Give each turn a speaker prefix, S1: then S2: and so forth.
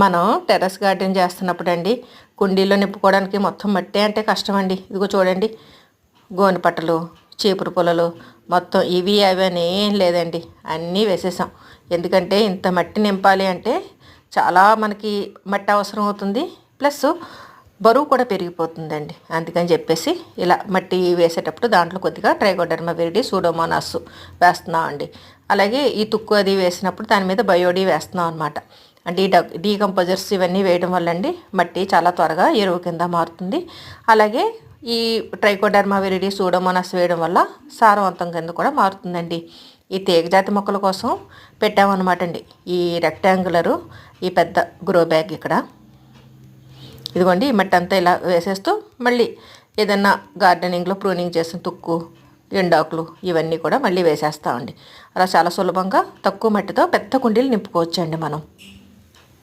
S1: మనం terrace garden చేస్తున్నప్పుడు అండి కుండీలో నింపుకోవడానికి మొత్తం మట్టి అంటే కష్టం అండి. ఇదిగో చూడండి, గోనె పట్టలు, చీపురు పుల్లలు మొత్తం ఇవి అవి అని ఏం లేదండి, అన్నీ వేసేసాం. ఎందుకంటే ఇంత మట్టి నింపాలి అంటే చాలా మనకి మట్టి అవసరం అవుతుంది, ప్లస్ బరువు కూడా పెరిగిపోతుందండి. అందుకని చెప్పేసి ఇలా మట్టి వేసేటప్పుడు దాంట్లో కొద్దిగా ట్రైకోడర్మా విరిడి, సూడోమోనాస్ వేస్తున్నామండి. అలాగే ఈ తుక్కు అది వేసినప్పుడు దాని మీద బయోడీ వేస్తున్నాం అనమాట. అంటే ఈ డీకంపోజర్స్ ఇవన్నీ వేయడం వల్ల అండి మట్టి చాలా త్వరగా ఎరువు కింద మారుతుంది. అలాగే ఈ ట్రైకోడర్మా విరిడి, సూడోమోనాస్ వేయడం వల్ల సారవంతం కింద కూడా మారుతుందండి. ఈ తీగజాతి మొక్కల కోసం పెట్టామన్నమాట అండి ఈ రెక్టాంగులరు, ఈ పెద్ద గ్రో బ్యాగ్. ఇక్కడ ఇదిగోండి, ఈ మట్టి అంతా ఇలా వేసేస్తూ మళ్ళీ ఏదన్నా గార్డెనింగ్లో ప్రూనింగ్ చేసిన తుక్కు, ఎండాకులు ఇవన్నీ కూడా మళ్ళీ వేసేస్తామండి. అలా చాలా సులభంగా తక్కువ మట్టితో పెద్ద కుండీలు నింపుకోవచ్చండి మనం.